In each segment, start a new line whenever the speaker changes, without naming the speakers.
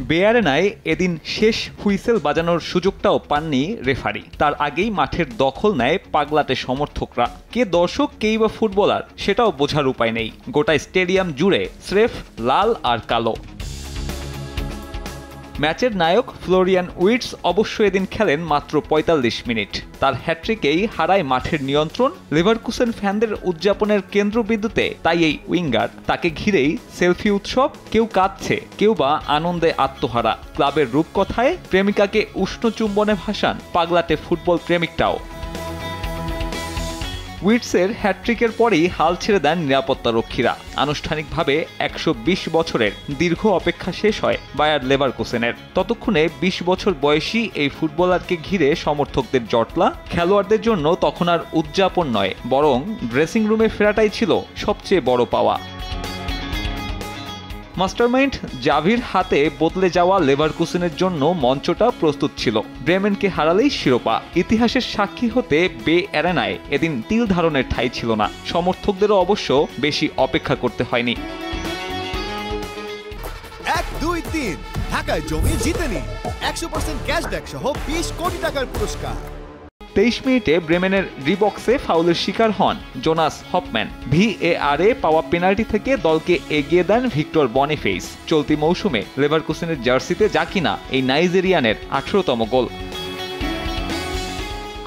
বেয়ারেনায় এদিন শেষ হুইসেল বাজানোর সুযোগটাও পাননি রেফারি। তার আগেই মাঠের দখল নেয় পাগলাটে সমর্থকরা। কে দর্শক কেই বা ফুটবলার সেটাও বোঝার উপায় নেই। গোটা স্টেডিয়াম জুড়ে স্রেফ লাল আর কালো। ম্যাচের নায়ক ফ্লোরিয়ান উইটস অবশ্য এদিন খেলেন মাত্র ৪৫ মিনিট। তার হ্যাট্রিকেই হারায় মাঠের নিয়ন্ত্রণ। লেভারকুসেন ফ্যানদের উদযাপনের কেন্দ্রবিন্দুতে তাই এই উইঙ্গার। তাকে ঘিরেই সেলফি উৎসব, কেউ কাঁদছে, কেউ বা আনন্দে আত্মহারা। ক্লাবের রূপকথায় প্রেমিকাকে উষ্ণ চুম্বনে ভাসান পাগলাটে ফুটবল প্রেমিকটাও। উইটসের হ্যাট্রিকের পরেই হাল ছেড়ে দেন নিরাপত্তারক্ষীরা। আনুষ্ঠানিকভাবে ১২০ বছরের দীর্ঘ অপেক্ষা শেষ হয় বায়ার লেভারকুসেনের। ততক্ষণে ২০ বছর বয়সী এই ফুটবলারকে ঘিরে সমর্থকদের জটলা। খেলোয়াড়দের জন্য তখন আর উদযাপন নয়, বরং ড্রেসিং রুমে ফেরাটাই ছিল সবচেয়ে বড় পাওয়া। মাস্টারমাইন্ড জাভির হাতে বদলে যাওয়া লেভারকুসেনের জন্য মঞ্চটা প্রস্তুত ছিল। ব্রেমেনকে হারালেই শিরোপা। ইতিহাসের সাক্ষী হতে বে অ্যারেনায় এদিন তিল ধারণের ঠাঁই ছিল না। সমর্থকদেরও অবশ্য বেশি অপেক্ষা করতে হয়নি।
১-২-৩ ঢাকায় জমি জিতে নিন ১০০% ক্যাশব্যাক সহ ২০ কোটি টাকার পুরস্কার।
২৩ মিনিটে ব্রেমেনের রিবক্সে ফাউলের শিকার হন জোনাস হফম্যান। ভিএআরে পাওয়া পেনাল্টি থেকে দলকে এগিয়ে দেন ভিক্টর বনিফেইস। চলতি মৌসুমে লেভারকুসেনের জার্সিতে যা কিনা এই নাইজেরিয়ানের ১৮তম গোল।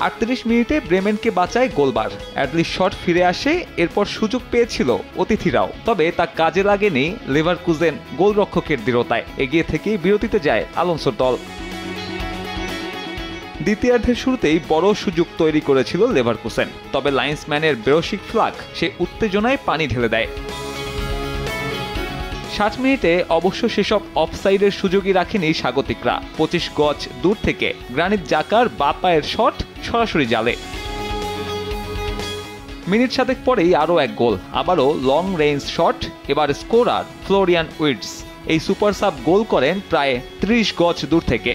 ৩৮ মিনিটে ব্রেমেনকে বাঁচায় গোলবার। অ্যাডলির শট ফিরে আসে। এরপর সুযোগ পেয়েছিল অতিথিরাও, তবে তা কাজে লাগেনি লেভারকুসেন গোলরক্ষকের দৃঢ়তায়। এগিয়ে থেকেই বিরতিতে যায় আলোনসোর দল। দ্বিতীয়ার্ধের শুরুতেই বড় সুযোগ তৈরি করেছিল লেভারকুসেন, তবে লাইন্সম্যানের বেরসিক ফ্লাগ সে উত্তেজনায় পানি ঢেলে দেয়। ৬০ মিনিটে অবশ্য সেসব অফসাইডের সুযোগই রাখেনি স্বাগতিকরা। ২৫ গজ দূর থেকে গ্রানিট জাকার বাঁ পায়ের শট সরাসরি জালে। মিনিট ৭ পরেই আরও এক গোল, আবারও লং রেঞ্জ শট। এবার স্কোরার ফ্লোরিয়ান উইটস। এই সুপার সাব গোল করেন প্রায় ৩০ গজ দূর থেকে।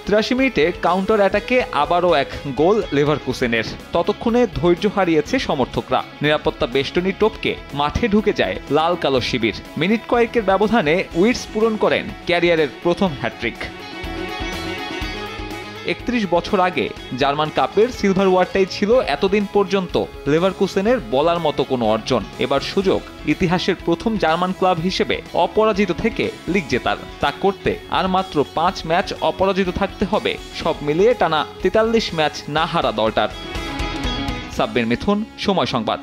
৮৩ মিনিটে কাউন্টার অ্যাটাকে আবারও এক গোল লেভারকুসেনের। ততক্ষণে ধৈর্য হারিয়েছে সমর্থকরা। নিরাপত্তা বেষ্টনী টপকে মাঠে ঢুকে যায় লাল কালো শিবির। মিনিট কয়েকের ব্যবধানে উইটস পূরণ করেন ক্যারিয়ারের প্রথম হ্যাট্রিক। ৩১ বছর আগে জার্মান কাপের সিলভার ওয়ারটাই ছিল এতদিন পর্যন্ত লেভারকুসেনের বলার মতো কোনো অর্জন। এবার সুযোগ ইতিহাসের প্রথম জার্মান ক্লাব হিসেবে অপরাজিত থেকে লিগ জেতার। তা করতে আর মাত্র ৫ ম্যাচ অপরাজিত থাকতে হবে। সব মিলিয়ে টানা ৪৩ ম্যাচ না হারা দলটার। সাব্বির মিথুন, সময় সংবাদ।